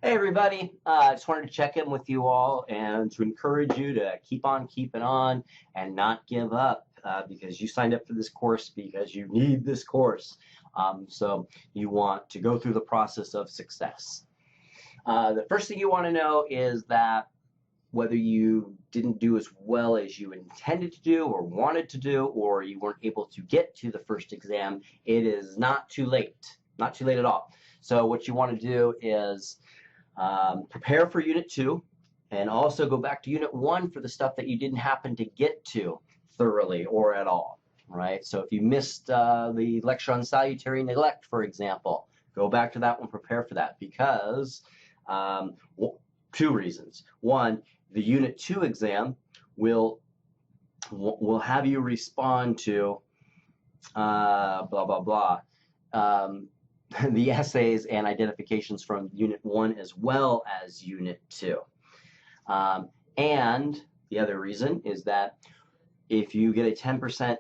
Hey everybody, I just wanted to check in with you all and to encourage you to keep on keeping on and not give up because you signed up for this course because you need this course. So you want to go through the process of success. The first thing you want to know is that whether you didn't do as well as you intended to do or wanted to do, or you weren't able to get to the first exam, it is not too late. Not too late at all. So what you want to do is prepare for Unit 2, and also go back to Unit 1 for the stuff that you didn't happen to get to thoroughly or at all, right? So if you missed the lecture on salutary neglect, for example, go back to that one, prepare for that, because two reasons. One, the Unit 2 exam will have you respond to blah, blah, blah. The essays and identifications from Unit 1 as well as Unit 2. And the other reason is that if you get a 10%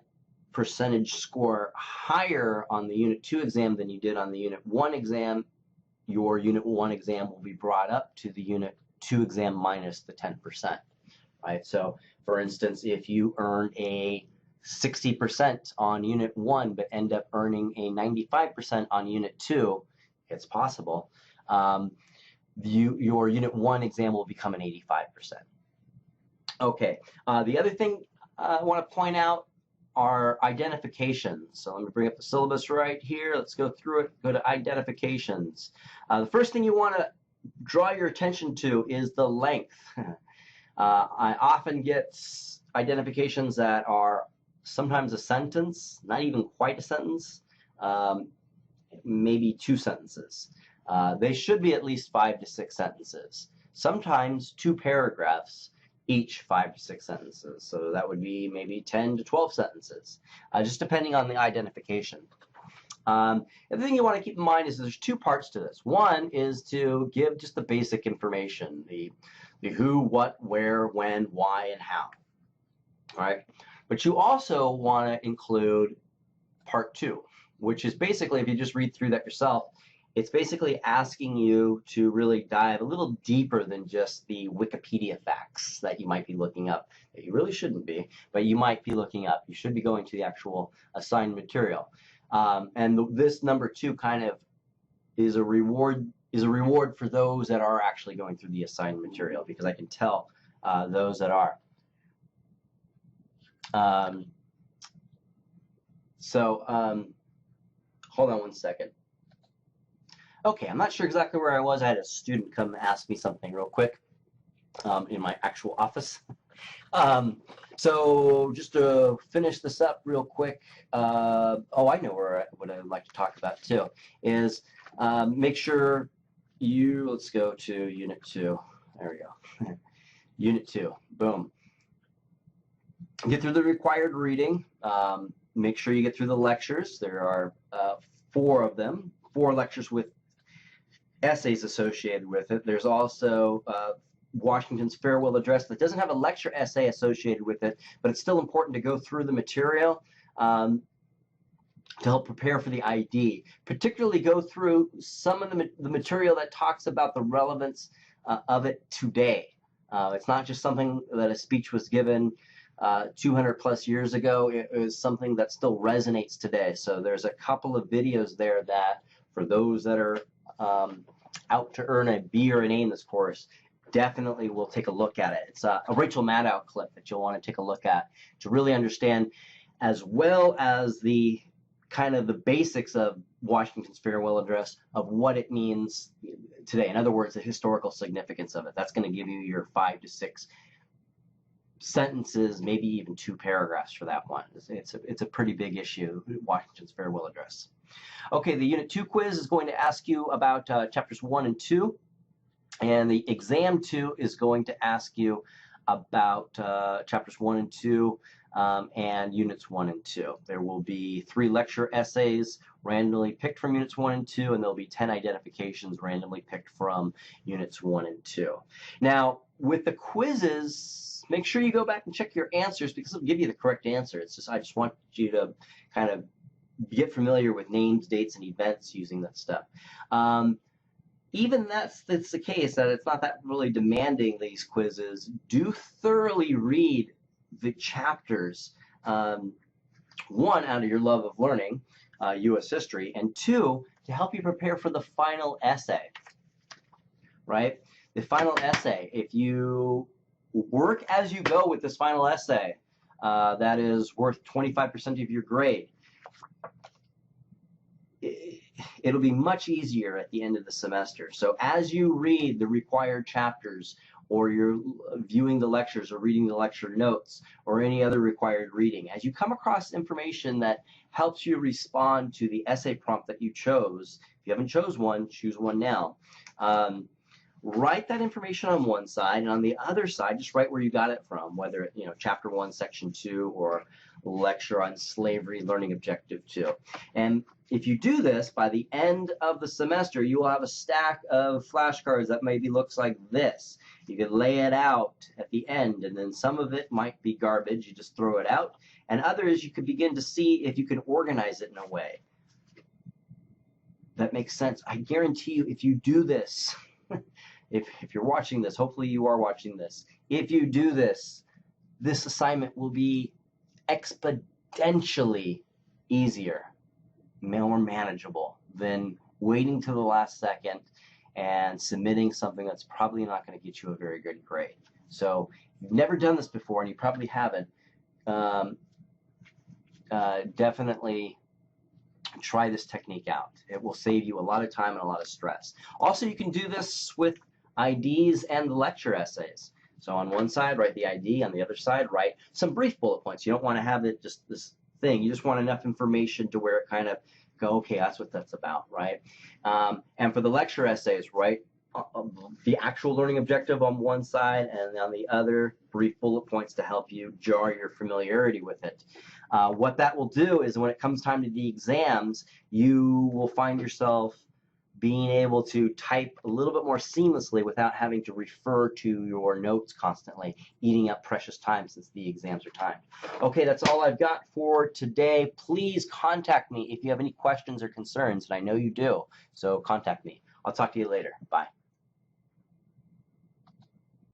percentage score higher on the Unit 2 exam than you did on the Unit 1 exam, your Unit 1 exam will be brought up to the Unit 2 exam minus the 10%. Right? So, for instance, if you earned a 60% on Unit 1 but end up earning a 95% on Unit 2, it's possible, your Unit 1 exam will become an 85%. Okay, the other thing I want to point out are identifications. So let me bring up the syllabus right here. Let's go through it. Go to identifications. The first thing you want to draw your attention to is the length. I often get identifications that are sometimes a sentence, not even quite a sentence, maybe 2 sentences. They should be at least 5 to 6 sentences. Sometimes 2 paragraphs, each 5 to 6 sentences. So that would be maybe 10 to 12 sentences, just depending on the identification. The thing you want to keep in mind is there's 2 parts to this. One is to give just the basic information, the who, what, where, when, why, and how. All right. But you also want to include part 2, which is basically, if you just read through that yourself, it's basically asking you to really dive a little deeper than just the Wikipedia facts that you might be looking up, that you really shouldn't be, but you might be looking up. You should be going to the actual assigned material. And this number 2 kind of is a reward for those that are actually going through the assigned material, because I can tell those that are. Hold on one second. Okay, I'm not sure exactly where I was. I had a student come ask me something real quick in my actual office. So just to finish this up real quick, oh, I know what I'd like to talk about too, is make sure let's go to Unit 2. There we go. Unit 2, boom. Get through the required reading. Make sure you get through the lectures. There are 4 of them, 4 lectures with essays associated with it. There's also Washington's farewell address that doesn't have a lecture essay associated with it, but it's still important to go through the material to help prepare for the ID. Particularly go through some of the material that talks about the relevance of it today. It's not just something that a speech was given 200 plus years ago. It is something that still resonates today. So there's a couple of videos there that, for those that are out to earn a B or an A in this course, definitely will take a look at it. It's a Rachel Maddow clip that you'll want to take a look at to really understand, as well as the kind of the basics of Washington's farewell address, of what it means today. In other words, the historical significance of it. That's going to give you your 5 to 6 sentences, maybe even 2 paragraphs for that one. It's a pretty big issue, Washington's farewell address. Okay, the Unit 2 quiz is going to ask you about chapters 1 and 2, and the exam 2 is going to ask you about chapters 1 and 2 and units 1 and 2. There will be 3 lecture essays randomly picked from units 1 and 2, and there'll be 10 identifications randomly picked from units 1 and 2. Now, with the quizzes, make sure you go back and check your answers, because it'll give you the correct answer. It's just, I just want you to kind of get familiar with names, dates, and events using that stuff. even that's the case, that it's not that really demanding, these quizzes, do thoroughly read the chapters. One, out of your love of learning U.S. history, and two, to help you prepare for the final essay, right? The final essay, if you work as you go with this final essay, that is worth 25% of your grade, it'll be much easier at the end of the semester. So as you read the required chapters, or you're viewing the lectures or reading the lecture notes or any other required reading, as you come across information that helps you respond to the essay prompt that you chose, if you haven't chose one, choose one now. Write that information on one side, and on the other side, just write where you got it from, whether chapter 1, section 2, or lecture on slavery, learning objective 2. And if you do this, by the end of the semester, you will have a stack of flashcards that maybe looks like this. You could lay it out at the end, and then some of it might be garbage, you just throw it out, and others you could begin to see if you can organize it in a way that makes sense. I guarantee you, if you do this, if you're watching this, hopefully you are watching this, if you do this, this assignment will be exponentially easier, more manageable than waiting till the last second and submitting something that's probably not going to get you a very good grade. So if you've never done this before, and you probably haven't, definitely try this technique out. It will save you a lot of time and a lot of stress. Also, you can do this with IDs and the lecture essays. So on one side, write the ID. On the other side, write some brief bullet points. You don't want to have it just this thing. You just want enough information to where it kind of go, okay, that's what that's about, right? And for the lecture essays, write the actual learning objective on one side, and on the other, brief bullet points to help you jar your familiarity with it. What that will do is when it comes time to the exams, you will find yourself being able to type a little bit more seamlessly without having to refer to your notes constantly, eating up precious time since the exams are timed. Okay, that's all I've got for today. Please contact me if you have any questions or concerns, and I know you do, so contact me. I'll talk to you later. Bye.